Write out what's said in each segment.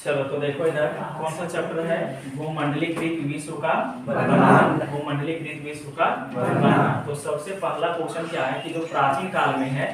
चलो तो देखो इधर कौन सा चैप्टर है, भूमंडलीकृत विश्व का वर्णन। भूमंडलीकृत विश्व का वर्णन। तो सबसे पहला क्वेश्चन क्या है कि जो प्राचीन काल में है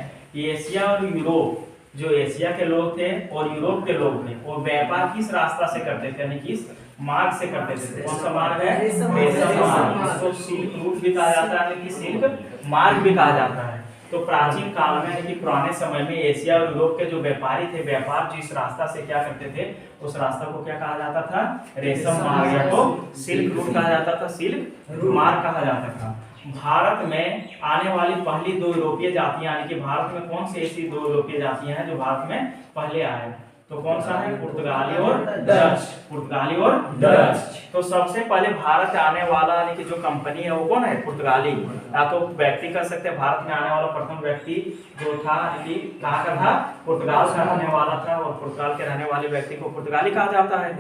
एशिया और यूरोप, जो एशिया के लोग थे और यूरोप के लोग थे वो व्यापार किस रास्ता से करते थे, यानी किस मार्ग से करते थे। कौन सा मार्ग है, रेशम मार्ग। इसको सिल्क रूट भी कहा जाता है, यानी कि सिल्क मार्ग भी कहा जाता है। तो प्राचीन काल में यानी कि पुराने समय में एशिया और यूरोप के जो व्यापारी थे, व्यापार जिस रास्ता से क्या करते थे उस रास्ता को क्या कहा जाता था, रेशम मार्ग या तो सिल्क रूट कहा जाता था, सिल्क मार्ग कहा जाता था। भारत में आने वाली पहली दो यूरोपीय जातियां, यानी कि भारत में कौन सी ऐसी दो यूरोपीय जातियां हैं जो भारत में पहले आए, तो कौन सा है, पुर्तगाली और डच। पुर्तगाली और डच। तो सबसे पहले भारत आने वाला यानी कि जो कंपनी है वो कौन है, पुर्तगाली। या तो व्यक्ति कर सकते हैं, भारत में आने वाला प्रथम व्यक्ति जो था कि कहाँ का था, पुर्तगाल से रहने वाला था, और पुर्तगाल के रहने वाले व्यक्ति को पुर्तगाली कहा जाता है।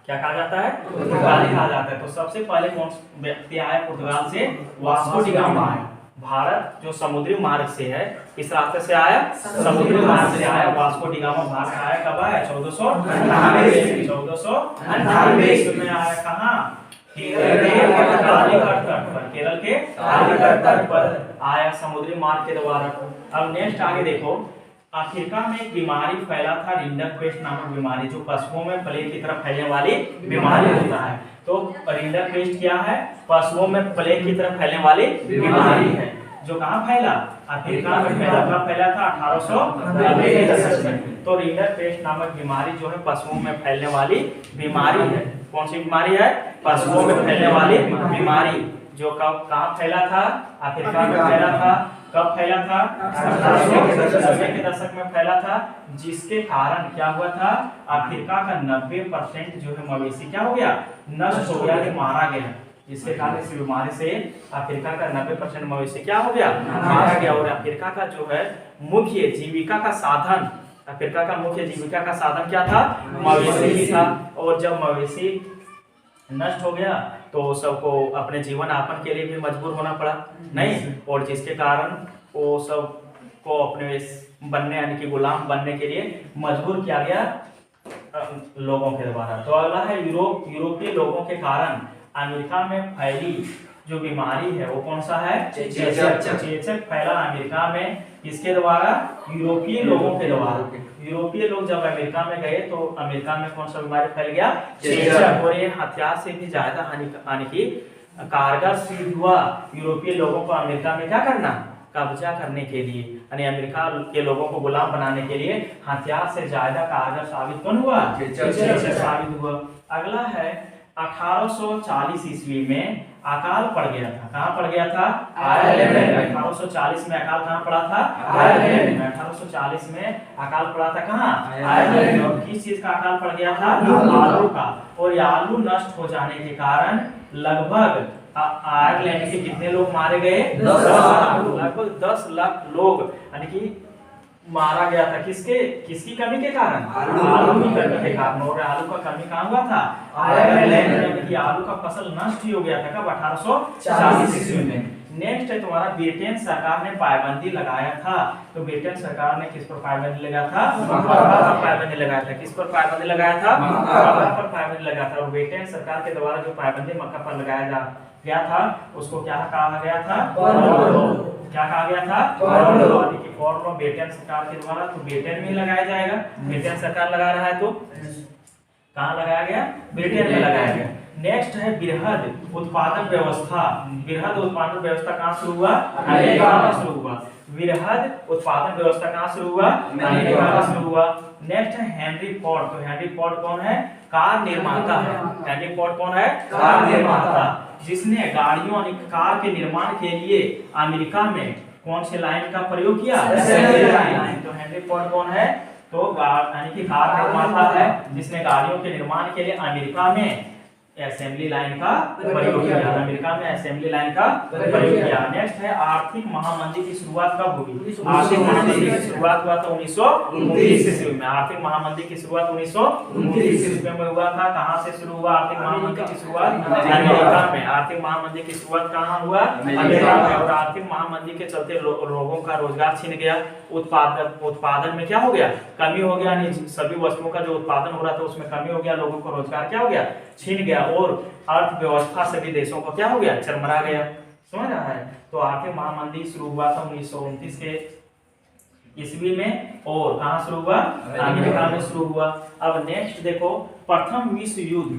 क्या कहा जाता है, पुर्तगाली कहा जाता है। तो सबसे पहले कौन व्यक्ति आया पुर्तगाल से, वास्को डी गामा आया। भारत जो समुद्री मार्ग से है, किस रास्ते से आया, समुद्री मार्ग से आया। वास्को डी गामा भारत आया कब आया, 1498 में आया। कहाँ, केरल के कालीकट तट पर, केरल के कालीकट तट पर आया समुद्री मार्ग के द्वारा। अब नेक्स्ट आगे देखो, अफ्रीका में एक बीमारी फैला था, रिंडरपेस्ट नामक बीमारी, जो पशुओं में प्लेग की तरह फैलने वाली बीमारी होता है। तो रिंडरपेस्ट क्या है, पशुओं में प्लेग की तरह फैलने वाली बीमारी है, जो कहाँ फैला, अफ्रीका में फैला। कब फैला था, 1890 के दशक में। तो रिंडरपेस्ट नामक बीमारी जो है पशुओं में फैलने वाली बीमारी है। कौन सी बीमारी है, पशुओं में फैलने वाली बीमारी, जो कब कहाँ फैला था, अफ्रीका में फैला था। कब फैला था, 1890 के दशक में फैला था, जिसके कारण क्या हुआ था, अफ्रीका का 90% जो है मवेशी क्या हो गया, नष्ट हो गया, मारा गया। जिसके कारण इस बीमारी से अफ्रीका का 90% मवेशी क्या हो गया, मारा गया। और अफ्रीका का जो है मुख्य जीविका का साधन, अफ्रीका का मुख्य जीविका का साधन क्या था, मवेशी ही था। और जब मवेशी नष्ट हो गया तो सबको अपने जीवन यापन के लिए भी मजबूर होना पड़ा, नहीं, और जिसके कारण वो सब को अपने बनने यानी कि गुलाम बनने के लिए मजबूर किया गया लोगों के द्वारा। तो अगला है यूरोपीय लोगों के कारण अमेरिका में फैली जो बीमारी है वो कौन सा है, चेचक फैला अमेरिका में, किसके द्वारा, यूरोपीय लोगों के द्वारा। यूरोपीय लोग जब अमेरिका में गए तो अमेरिका में कौन सा बीमारी फैल गया, चेचक। और ये हथियार से भी ज्यादा हानि की कारगर सिद्ध हुआ यूरोपीय लोगों को अमेरिका में क्या करना, कब्जा करने के लिए, यानी अमेरिका के लोगों को गुलाम बनाने के लिए हथियार से ज्यादा कारगर साबित कौन हुआ, चेचक साबित हुआ। अगला है 1840 ईस्वी में अकाल पड़ गया था। कहाँ पड़ गया था, आयरलैंड में। 1840 में अकाल कहाँ पड़ा था, आयरलैंड में। 1840 में अकाल पड़ा था कहाँ, आयरलैंड में। और किस चीज का अकाल पड़ गया था, आलू का। और ये आलू नष्ट हो जाने के कारण लगभग आयरलैंड के कितने लोग मारे गए, लगभग 10 लाख लोग यानी कि मारा गया था। किसकी कमी के कारण, आलू की कमी के कारण। और आलू का कमी कहाँ हुआ था, आयरलैंड में। कि आलू का फसल नष्ट ही हो गया था कब, 1840 ईस्वी में। नेक्स्ट है तुम्हारा, ब्रिटेन सरकार ने पाबंदी लगाया था। तो ब्रिटेन सरकार ने किस पर पाबंदी लगाया था, मक्का पर पाबंदी लगाया था। किस पर पाबंदी लगाया था, मक्का पर पाबंदी लगाया था। और ब्रिटेन सरकार के द्वारा जो पाबंदी मक्का पर लगाया गया था उसको क्या कहा गया था, क्या कहा गया था, फॉर्म ऑफ ब्रिटेन सरकार के द्वारा। तो ब्रिटेन में लगाया जाएगा, ब्रिटेन सरकार लगा रहा है तो कहाँ लगाया गया, ब्रिटेन में लगाया गया। नेक्स्ट है बृहद उत्पादन व्यवस्था। बृहद उत्पादन व्यवस्था कहाँ शुरू हुआ, अमेरिका में शुरू हुआ। बृहद उत्पादन व्यवस्था कहाँ शुरू हुआ, अमेरिका में शुरू हुआ। नेक्स्ट है हेनरी फोर्ड। तो हेनरी फोर्ड कौन है, कार निर्माता है। हेनरी फोर्ड कौन है, कार निर्माता, जिसने गाड़ियों और कार के निर्माण के लिए अमेरिका में कौन से लाइन का प्रयोग किया, असेंबली लाइन। तो हेनरी फोर्ड कौन है, तो यानी कि कार निर्माता है जिसने गाड़ियों के निर्माण के लिए अमेरिका में असेंबली लाइन का प्रयोग किया। अमेरिका में असेंबली लाइन का प्रयोग किया। नेक्स्ट है आर्थिक महामंदी की शुरुआत कब हुई? आर्थिक महामंदी की शुरुआत हुआ था 1929 ईस्वी में। आर्थिक महामंदी की शुरुआत 1929 ईस्वी में हुआ था। कहां से शुरू हुआ आर्थिक महामंदी की शुरुआत? अमेरिका में। आर्थिक महामंदी की शुरुआत कहां हुआ? अमेरिका में। और आर्थिक महामंदी के चलते लोगों का रोजगार छिन गया। उत्पादन में क्या हो गया? कमी हो गया। सभी वस्तुओं का जो उत्पादन हो रहा था उसमें कमी हो गया। लोगों को रोजगार क्या हो गया? छिन गया। और अर्थव्यवस्था सभी देशों को क्या हो गया? चरमरा गया। समझ रहा है? तो आर्थिक महामंदी शुरू हुआ था 1929 के ईस्वी में। और कहां शुरू हुआ? अमेरिका में शुरू हुआ। अब नेक्स्ट देखो, प्रथम विश्व युद्ध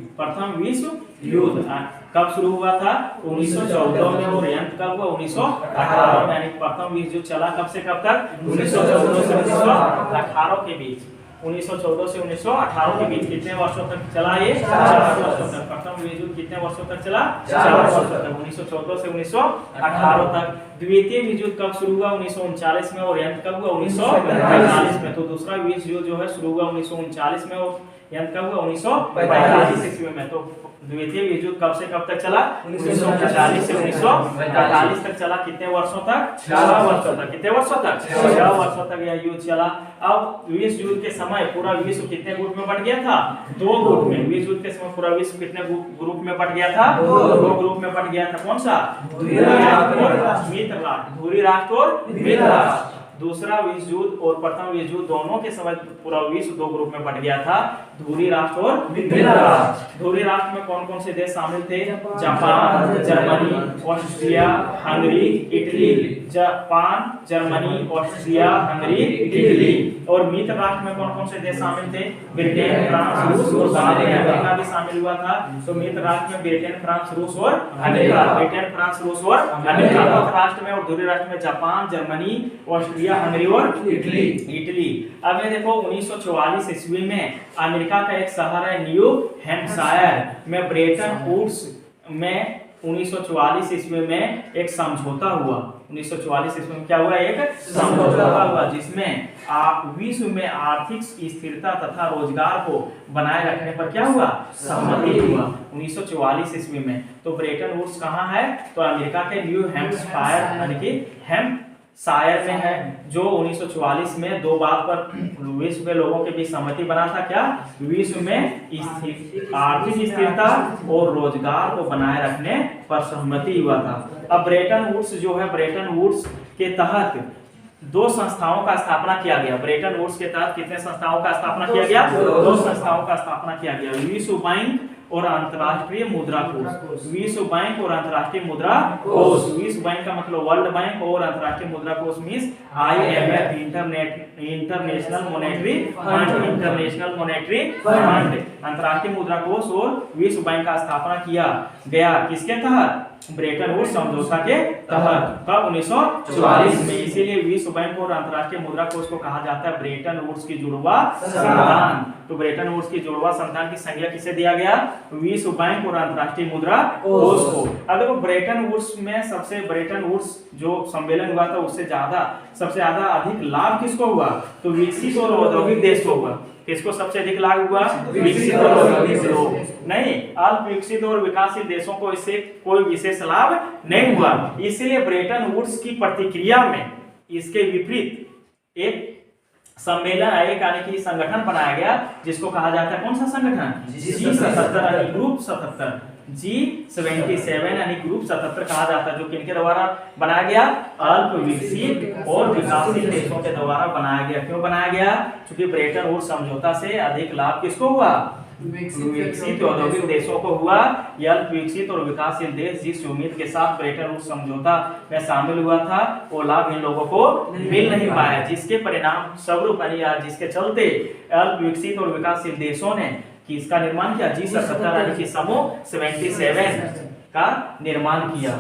कब शुरू हुआ था? 1914 में। और अंत कब हुआ? 1918 में। यानी प्रथम विश्व युद्ध चला कब से कब तक? 1914 से 1918 के बीच। 1914 से 1918 के बीच कितने वर्षों तक चला ये? 4 वर्षों तक। प्रथम विश्व युद्ध कितने वर्षों तक चला? 4 वर्षों तक। 1914 से 1918 तक। द्वितीय विश्व युद्ध कब शुरू हुआ? 1939 में। और अंत कब हुआ? 1945 में। तो दूसरा विश्व युद्ध जो है शुरू हुआ 1939 में और अंत कब हुआ? 1945 ईस्वी में। तो द्वितीय विश्व युद्ध कब से कब तक चला? 1940 से 1945 तक चला। कितने वर्षों तक? 6 वर्षों तक। कितने वर्षों तक? 6 वर्षों तक यह युद्ध चला। अब विश्व युद्ध के समय पूरा विश्व कितने ग्रुप में बट गया था? 2 ग्रुप में। विश्व युद्ध के समय पूरा विश्व कितने ग्रुप में बट गया था? 2 ग्रुप में बट गया था। कौन सा? धुरी राष्ट्र और मित्र राष्ट्र। धुरी राष्ट्र और मित्र राष्ट्र। दूसरा विश्व युद्ध और प्रथम विश्व युद्ध दोनों के समय पूरा विश्व 2 ग्रुप में बट गया था, धुरी राष्ट्र और मित्र राष्ट्र। धुरी राष्ट्र में कौन कौन से देश शामिल थे? Japan, Germany, Austria, Hungary, Italy. Japan, Germany, Austria, Hungary, Italy. और मित्र राष्ट्र में कौन कौन से देश शामिल थे? ब्रिटेन, फ्रांस, रूस और अमेरिका भी शामिल हुआ था। तो मित्र राष्ट्र में ब्रिटेन, फ्रांस, रूस और अमेरिका। ब्रिटेन, फ्रांस, रूस और अमेरिका। मित्र राष्ट्र में और धुरी राष्ट्र में जापान, जर्मनी, ऑस्ट्रिया, हंगरी और इटली। अब ये देखो 1944 ईस्वी में अमेरिका का एक शहर है न्यू हैम्पशायर में ब्रेटन वुड्स में 1944 ईस्वी में एक समझौता हुआ। 1944 ईस्वी में क्या हुआ? एक समझौता हुआ जिसमें विश्व में आर्थिक स्थिरता तथा रोजगार को बनाए रखने पर क्या हुआ? सहमति हुआ 1944 ईस्वी में। तो ब्रेटन वुड्स कहाँ है? तो अमेरिका के न्यू हैम्पशायर यानी कि हैम्पशायर में है, जो 1944 में 2 बात पर विश्व के लोगों के बीच सहमति बना था। क्या? विश्व में आर्थिक स्थिरता और रोजगार को बनाए रखने पर सहमति हुआ था। अब ब्रेटन वुड्स जो है, ब्रेटन वुड्स के तहत 2 संस्थाओं का स्थापना किया गया। ब्रेटन वुड्स के तहत कितने संस्थाओं का स्थापना किया गया? 2 संस्थाओं का स्थापना किया गया। विश्व बैंक और अंतरराष्ट्रीय मुद्रा कोष। विश्व बैंक और अंतरराष्ट्रीय मुद्रा कोष। विश्व बैंक का मतलब वर्ल्ड बैंक और अंतरराष्ट्रीय मुद्रा कोष means IMF, international monetary fund. International monetary fund, अंतरराष्ट्रीय मुद्रा कोष और विश्व बैंक का स्थापना किया गया। किसके तहत? ब्रेटन वुड्स समझौता के तहत। कब? 1944 में। इसीलिए विश्व बैंक और अंतरराष्ट्रीय मुद्रा कोष को कहा जाता है ब्रेटन वुड्स की जुड़वा संविधान। तो ब्रेटन वुड्स की जुड़वा संविधान की संज्ञा किसे दिया गया? विश्व बैंक और अंतरराष्ट्रीय मुद्रा कोष को। अब देखो ब्रेटन वुड्स में ब्रेटन वुड्स जो सम्मेलन हुआ था उससे सबसे ज्यादा अधिक लाभ किसको हुआ? तो विकसित और औद्योगिक देश को हुआ। किसको सबसे अधिक लाभ हुआ? विकसित और औद्योगिक देशों। नहीं, अल्प विकसित और विकासशील देशों को इससे कोई विशेष लाभ नहीं हुआ। इसलिए ब्रेटन वुड्स की प्रतिक्रिया में इसके विपरीत एक सम्मेलन एक यानी कि संगठन बनाया गया जिसको कहा जाता है, कौन सा संगठन? G77 यानी ग्रुप 77। G77 यानी ग्रुप 77 कहा जाता है, जो किनके द्वारा बनाया गया? अल्प विकसित और विकासशील देशों के द्वारा बनाया गया। क्यों बनाया गया? क्योंकि ब्रेटन वुड्स समझौता से अधिक लाभ किसको हुआ? विकसित औद्योगिक देशों को हुआ। यह अल्प विकसित और विकासशील देश जिस उम्मीद के साथ ब्रेटन वुड्स समझौता में शामिल हुआ था वो लाभ इन लोगों को मिल नहीं पाया, जिसके परिणाम स्वरूप जिसके चलते अल्प विकसित और विकासशील देशों ने किसका निर्माण किया? G77 यानी कि समूह 77 का निर्माण किया।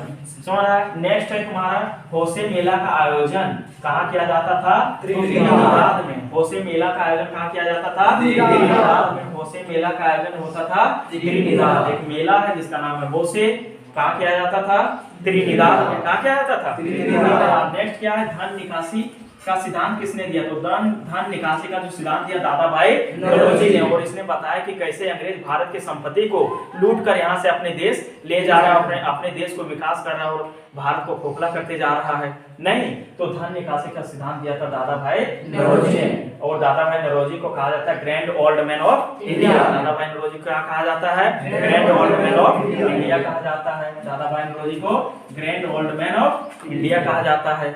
नेक्स्ट है तुम्हारा होसे मेला का आयोजन कहाँ किया जाता था? त्रिनिदाद में। होसे मेला का आयोजन कहाँ किया जाता था? त्रिनिदाद में। होसे मेला का आयोजन होता था त्रिनिदाद। एक मेला है जिसका नाम है होसे, कहाँ किया जाता था? त्रिनिदाद में। कहाँ किया जाता था? त्रिनिदाद। नेक्स्ट क्या है? धन निकासी का सिद्धांत किसने दिया? तो धन निकासी का जो सिद्धांत दिया दादा भाई नौरोजी ने। और इसने बताया कि कैसे अंग्रेज भारत की संपत्ति को लूट कर यहाँ से अपने देश ले जा रहा है, अपने देश को विकास कर रहा है और भारत को खोखला करते जा रहा है। नहीं, तो धन निकासी का सिद्धांत दिया था दादा भाई नौरोजी ने। और दादा भाई नौरोजी को कहा जाता है grand old man of India. दादा भाई नौरोजी को क्या कहा जाता है? Grand old man of India कहा जाता है। दादा भाई नौरोजी को grand old man of India कहा जाता है।